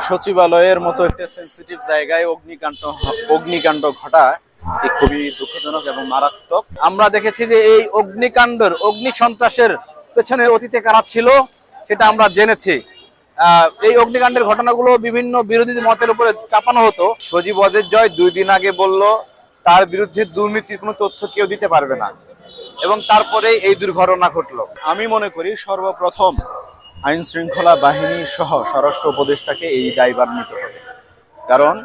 সচিবালয়ের মতো একটা সেন্সিটিভ জায়গায় অগ্নিকাণ্ড ঘটা এটি খুবই দুঃখজনক এবং মারাত্মক। আমরা দেখেছি যে এই অগ্নি সন্ত্রাসের পেছনে অতীতে কারা ছিল সেটা আমরা জেনেছি। এই অগ্নিকাণ্ডের ঘটনাগুলো বিভিন্ন বিরোধী মতের উপরে চাপানো হতো। সজীব ওয়াজেদ জয় 2 দিন আগে বলল তার বিরুদ্ধে দুর্নীতির কোনো তথ্য কেউ দিতে পারবে না, এবং তারপরে এই দুর্ঘটনা ঘটলো। আমি মনে করি সর্বপ্রথম আইন শৃঙ্খলা বাহিনী সহ স্বরাষ্ট্র উপদেষ্টাকে এই দায়ভার নিতে হবে। কারণ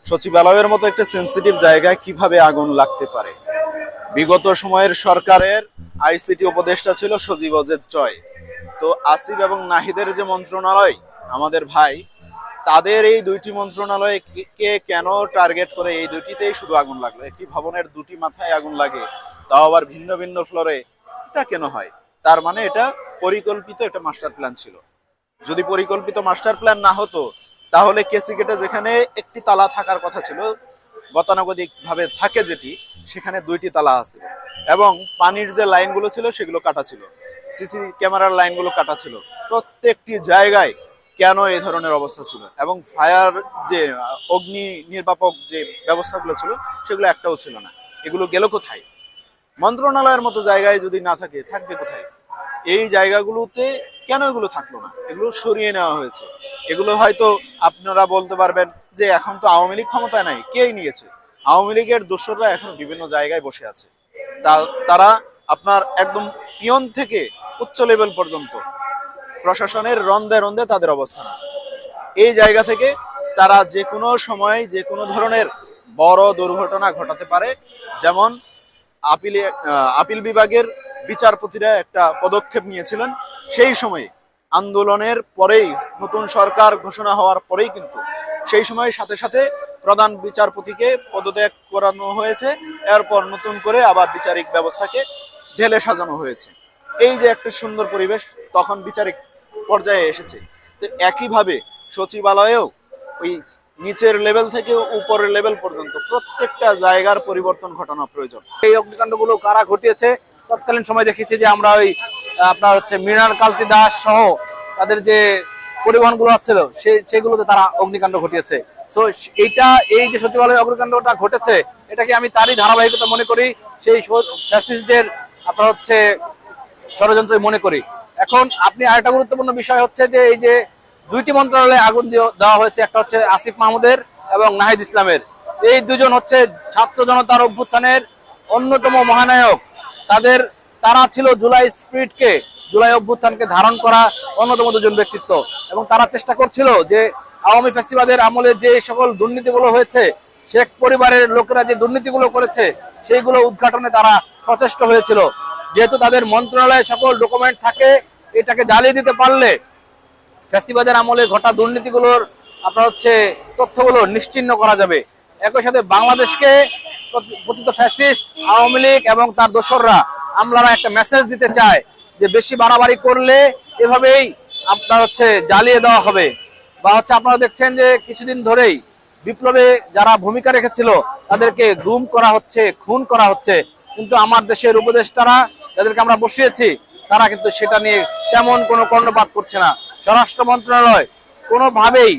সচিবালয়ের মতো একটা সেন্সিটিভ জায়গায় কিভাবে আগুন লাগতে পারে। বিগত সময়ের সরকারের আইসিটি উপদেষ্টা ছিল সজীব ওয়াজেদ জয়। তো আসিফ এবং নাহিদের যে মন্ত্রণালয় আমাদের ভাই, তাদের এই দুইটি মন্ত্রণালয়কে কেন টার্গেট করে এই দুইটিতেই শুধু আগুন লাগলো? একটি ভবনের দুটি মাথায় আগুন লাগে, তাও আবার ভিন্ন ভিন্ন ফ্লোরে, এটা কেন হয়? তার মানে এটা পরিকল্পিত একটা মাস্টার প্ল্যান ছিল। যদি পরিকল্পিত মাস্টার প্ল্যান না হতো তাহলে কেসি গেটে যেখানে একটি তালা থাকার কথা ছিল, গতানুগতিক ভাবে থাকে যেটি, সেখানে দুইটি তালা আছে, এবং পানির যে লাইনগুলো ছিল সেগুলো কাটা ছিল, সিসি ক্যামেরার লাইনগুলো কাটা ছিল। প্রত্যেকটি জায়গায় কেন এই ধরনের অবস্থা ছিল? এবং ফায়ার যে অগ্নি নির্বাপক যে ব্যবস্থাগুলো ছিল সেগুলো একটাও ছিল না। এগুলো গেল কোথায়? মন্ত্রণালয়ের মতো জায়গায় যদি না থাকে, থাকবে কোথায়? এই জায়গাগুলোতে কেন এগুলো থাকলো না? এগুলো সরিয়ে নেওয়া হয়েছে। এগুলো হয়তো আপনারা বলতে পারবেন যে এখন তো আওয়ামী লীগ ক্ষমতায় নাই, কেই নিয়েছে? আওয়ামী লীগের দোসররা এখন বিভিন্ন জায়গায় বসে আছে। তারা আপনার একদম পিয়ন থেকে উচ্চ লেভেল পর্যন্ত প্রশাসনের রন্ধে রন্ধে তাদের অবস্থান আছে। এই জায়গা থেকে তারা যে কোনো সময় যে কোনো ধরনের বড় দুর্ঘটনা ঘটাতে পারে। যেমন আপিল বিভাগের বিচারপতিরা একটা পদক্ষেপ নিয়েছিলেন সেই সময়ে, আন্দোলনের পরেই, নতুন সরকার ঘোষণা হওয়ার পরেই কিন্তু সেই সময় সাথে সাথে প্রধান বিচারপতিকে পদত্যাগ করানো হয়েছে। এরপর নতুন করে আবার বিচারিক ব্যবস্থাকে ঢেলে সাজানো হয়েছে। এই যে একটা সুন্দর পরিবেশ তখন বিচারিক পর্যায়ে এসেছে। তো একইভাবে সচিবালয়েও ওই নিচের লেভেল থেকে উপরের লেভেল পর্যন্ত প্রত্যেকটা জায়গার পরিবর্তন ঘটানো প্রয়োজন। এই অগ্নিকাণ্ডগুলো কারা ঘটিয়েছে তৎকালীন সময় দেখেছি যে আমরা ওই আপনার হচ্ছে মৃণাল কান্তি দাস সহ তাদের যে পরিবহনগুলো ছিল সেগুলোতে তারা অগ্নিকাণ্ড ঘটিয়েছে। তো এই যে সচিবালয় অগ্নিকাণ্ডটা ঘটেছে, এটাকে আমি তারই ধারাবাহিকতা মনে করি, সেই ফ্যাসিস্টদের আপনার হচ্ছে ষড়যন্ত্র মনে করি। এখন আপনি আরেকটা গুরুত্বপূর্ণ বিষয় হচ্ছে যে এই যে দুইটি মন্ত্রণালয়ে আগুন দেওয়া হয়েছে, একটা হচ্ছে আসিফ মাহমুদের এবং নাহিদ ইসলামের। এই দুজন হচ্ছে ছাত্র জনতার অভ্যুত্থানের অন্যতম মহানায়ক। তারা ছিল জুলাই অভ্যুত্থানকে ধারণ করা অন্যতম দুজন ব্যক্তিত্ব, এবং তারা চেষ্টা করছিল যে আওয়ামী ফ্যাসিবাদের আমলে যে সকল দুর্নীতিগুলো হয়েছে, শেখ পরিবারের লোকেরা যে দুর্নীতিগুলো করেছে সেইগুলো উদ্ঘাটনে তারা সচেষ্ট হয়েছিল। যেহেতু তাদের মন্ত্রণালয়ে সকল ডকুমেন্ট থাকে, এটাকে জ্বালিয়ে দিতে পারলে ফ্যাসিবাদের আমলে ঘটা দুর্নীতিগুলোর আপনার হচ্ছে তথ্যগুলো নিশ্চিহ্ন করা যাবে। একই সাথে বাংলাদেশকে প্রকৃত ফ্যাসিস্ট আওয়ামী লীগ এবং তার দোসররা আমলারা একটা মেসেজ দিতে চায় যে বেশি বাড়াবাড়ি করলে এভাবেই আপনার হচ্ছে জ্বালিয়ে দেওয়া হবে। বা হচ্ছে আপনারা দেখছেন যে কিছুদিন ধরেই বিপ্লবে যারা ভূমিকা রেখেছিল তাদেরকে গুম করা হচ্ছে, খুন করা হচ্ছে। কিন্তু আমার দেশের উপদেষ্টারা যাদেরকে আমরা বসিয়েছি তারা কিন্তু সেটা নিয়ে তেমন কোনো কর্ণপাত করছে না। স্বরাষ্ট্র মন্ত্রণালয় কোনোভাবেই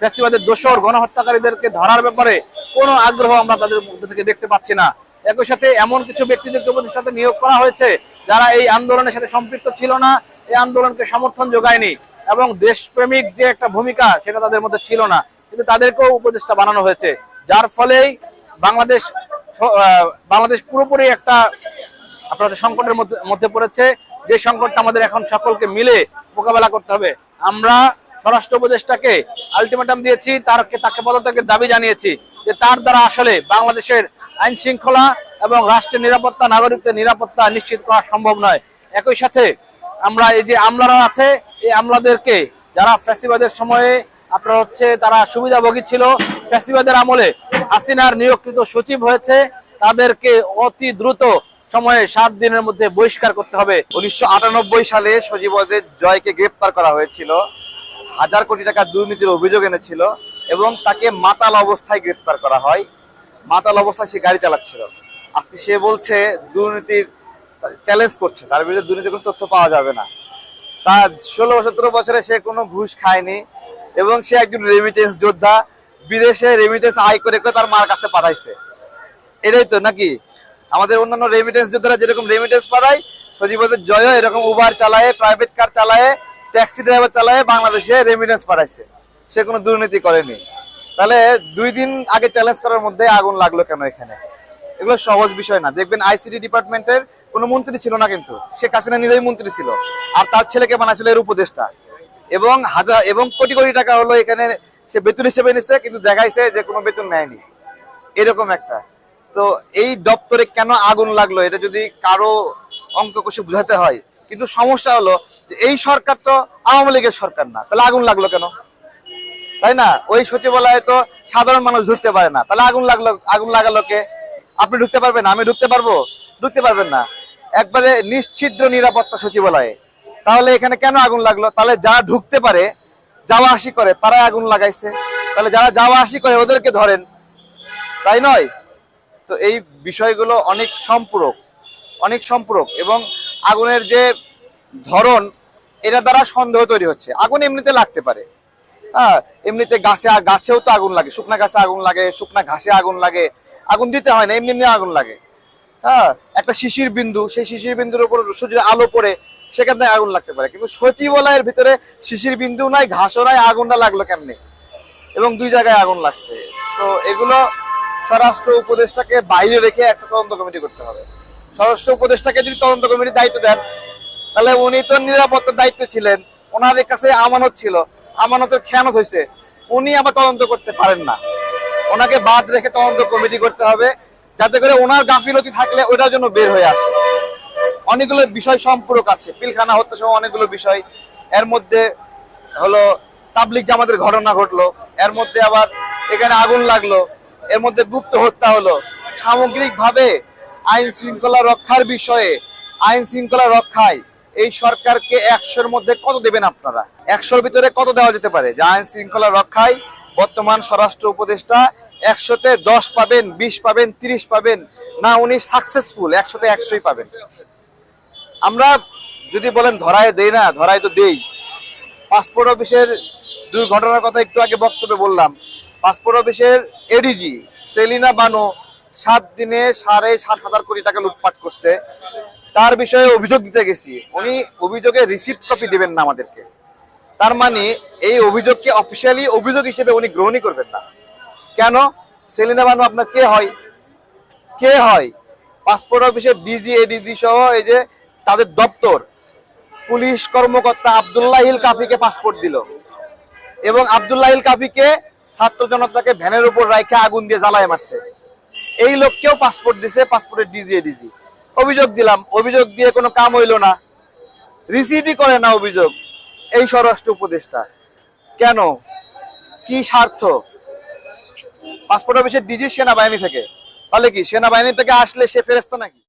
ফ্যাসিবাদের দোসর গণহত্যাকারীদেরকে ধরার ব্যাপারে কোনো আগ্রহ আমরা তাদের মধ্যে থেকে দেখতে পাচ্ছি না। একই সাথে এমন কিছু ব্যক্তিদেরকে উপদেষ্টাতে নিয়োগ করা হয়েছে যারা এই আন্দোলনের সাথে সম্পৃক্ত ছিল না, এই আন্দোলনকে সমর্থন যোগায়নি, এবং দেশপ্রেমিক যে একটা ভূমিকা সেটা তাদের মধ্যে ছিল না, কিন্তু তাদেরকেও উপদেষ্টা বানানো হয়েছে। যার ফলেই বাংলাদেশ পুরোপুরি একটা আপনাদের সংকটের মধ্যে পড়েছে, যে সংকটটা আমাদের এখন সকলকে মিলে মোকাবেলা করতে হবে। আমরা স্বরাষ্ট্র উপদেষ্টাকে আলটিমেটাম দিয়েছি, তাকে পদত্যাগের দাবি জানিয়েছি, যে তার দ্বারা আসলে বাংলাদেশের আইন শৃঙ্খলা এবং রাষ্ট্রের নিরাপত্তা, নাগরিকদের নিরাপত্তা নিশ্চিত করা সম্ভব নয়। একই সাথে আমরা এই যে আমলারা আছে, এই আমলাদেরকে যারা ফ্যাসিবাদের সময়ে আপনার হচ্ছে তারা সুবিধাভোগী ছিল, ফ্যাসিবাদের আমলে হাসিনার নিয়োগকৃত সচিব হয়েছে, তাদেরকে অতি দ্রুত সময়ে 7 দিনের মধ্যে বহিষ্কার করতে হবে। 1998 সালে সজীব ওয়াজেদ জয়কে গ্রেপ্তার করা হয়েছিল, 1000 কোটি টাকা দুর্নীতির অভিযোগ এনেছিল, এবং তাকে মাতাল অবস্থায় গ্রেপ্তার করা হয়। মাতাল অবস্থায় সে গাড়ি চালাচ্ছিল। আজকে সে বলছে দুর্নীতির চ্যালেঞ্জ করছে, তার বিরুদ্ধে দুর্নীতির কোনো তথ্য পাওয়া যাবে না। তার 16-17 বছরে সে কোনো ঘুষ খায়নি, এবং সে একজন রেমিটেন্স যোদ্ধা, বিদেশে রেমিটেন্স আয় করে করে তার মার কাছে পাঠাইছে। এটাই তো নাকি আমাদের অন্যান্য রেমিটেন্স যোদ্ধারা যেরকম রেমিটেন্স পাঠায়, সজীবদের জয় এরকম উবার চালায়, প্রাইভেট কার চালায়, ট্যাক্সি ড্রাইভার চালায় বাংলাদেশে রেমিটেন্স পাঠাইছে। সে কোনো দুর্নীতি করেনি। তাহলে 2 দিন আগে চ্যালেঞ্জ করার মধ্যে আগুন লাগলো কেন এখানে? এগুলো সহজ বিষয় না। দেখবেন আইসিটি ডিপার্টমেন্টের কোনো মন্ত্রী ছিল না, কিন্তু শেখ হাসিনা নিজেই মন্ত্রী ছিল, আর তার ছেলেকে বানাইছিল এর উপদেষ্টা, এবং কোটি কোটি টাকা হলো এখানে সে বেতন হিসেবে নিছে, কিন্তু দেখাইছে যে কোনো বেতন নেয়নি, এরকম একটা। তো এই দপ্তরে কেন আগুন লাগলো এটা যদি কারো অঙ্ক কষে বুঝাতে হয়, কিন্তু সমস্যা হলো যে এই সরকার তো আওয়ামী লীগের সরকার না, তাহলে আগুন লাগলো কেন? তাই না? ওই সচিবালয়ে তো সাধারণ মানুষ ঢুকতে পারে না, তাহলে আগুন লাগালো কে? আপনি ঢুকতে পারবেন না, আমি ঢুকতে পারবো? ঢুকতে পারবেন না। একবারে নিশ্চিদ্র নিরাপত্তা সচিবালয়ে, তাহলে এখানে কেন আগুন লাগলো? তাহলে যারা ঢুকতে পারে, যাওয়া আসি করে, তারাই আগুন লাগাইছে। তাহলে যারা যাওয়া আসি করে ওদেরকে ধরেন, তাই নয়? তো এই বিষয়গুলো অনেক সম্পূরক এবং আগুনের যে ধরন, এটা দ্বারা সন্দেহ তৈরি হচ্ছে। আগুন এমনিতে লাগতে পারে, হ্যাঁ, এমনিতে গাছেও তো আগুন লাগে, শুকনা গাছে আগুন লাগে, শুকনা ঘাসে আগুন লাগে, আগুন দিতে হয় না, এমনি এমনি আগুন লাগে। হ্যাঁ, একটা শিশির বিন্দু, সেই শিশির বিন্দুর উপর সূর্যের আলো পড়ে সেখান থেকে আগুন লাগতে পারে, কিন্তু সচিবালয়ের ভিতরে শিশির বিন্দু নাই, ঘাসও নাই, আগুনটা লাগলো কেমনে? এবং 2 জায়গায় আগুন লাগছে। তো এগুলো স্বরাষ্ট্র উপদেষ্টাকে বাইরে রেখে একটা তদন্ত কমিটি করতে হবে। স্বরাষ্ট্র উপদেষ্টাকে যদি তদন্ত কমিটির দায়িত্ব দেন, তাহলে উনি তো নিরাপত্তার দায়িত্ব ছিলেন, ওনার কাছে আমানত ছিল, আমানতের খেয়ানত হয়েছে, উনি আবার তদন্ত করতে পারেন না। ওনাকে বাদ রেখে তদন্ত কমিটি করতে হবে, যাতে করে ওনার গাফিলতি থাকলে ওইটার জন্য বের হয়ে আসে। অনেকগুলো বিষয় সম্পূরক আছে, পিলখানা হত্যা সহ অনেকগুলো বিষয়। এর মধ্যে হলো তাবলিগ জামাতের ঘটনা ঘটলো, এর মধ্যে আবার এখানে আগুন লাগলো, এর মধ্যে গুপ্ত হত্যা হলো। সামগ্রিকভাবে আইন শৃঙ্খলা রক্ষার বিষয়ে, আইন শৃঙ্খলা রক্ষায় এই সরকারকে 100-র মধ্যে কত দেবেন আপনারা? 100-র ভিতরে কত দেওয়া যেতে পারে যে আইন শৃঙ্খলা রক্ষায় বর্তমান স্বরাষ্ট্র উপদেষ্টা 100-তে 10 পাবেন, 20 পাবেন, 30 পাবেন? না, উনি সাকসেসফুল, 100-তে 100ই পাবেন। আমরা যদি বলেন ধরায় দেই না, ধরায় তো দেই। পাসপোর্ট অফিসের দুর্ঘটনার কথা একটু আগে বক্তব্যে বললাম। পাসপোর্ট অফিসের এডিজি সেলিনা বানু 7 দিনে 7,500 কোটি টাকা লুটপাট করছে। তার বিষয়ে অভিযোগ দিতে গেছি, উনি অভিযোগের রিসিপ্ট কপি দিবেন না আমাদেরকে। তার মানে এই অভিযোগকে অফিসিয়ালি অভিযোগ হিসেবে উনি গ্রহণই করবেন না। কেন? সেলিনা বানু আপনার কে হয়? পাসপোর্ট অফিসের ডিজি, এডিজি সহ এই যে তাদের দপ্তর, পুলিশ কর্মকর্তা আব্দুল্লাহিল কাফিকে পাসপোর্ট দিল, এবং আব্দুল্লাহিল কাফিকে ছাত্র জনতাকে ভ্যানের উপর রাইখে আগুন দিয়ে জ্বালায় মারছে। এই লোককেও পাসপোর্ট দিছে, পাসপোর্টের ডিজি, এডিজি। অভিযোগ দিলাম, অভিযোগ দিয়ে কোনো কাম হইল না, রিসিভই করে না অভিযোগ এই স্বরাষ্ট্র উপদেষ্টা। কেন? কি স্বার্থ? পাসপোর্ট অফিসের ডিজি সেনাবাহিনী থেকে, তাহলে কি সেনাবাহিনী থেকে আসলে সে ফেরেশতা নাকি?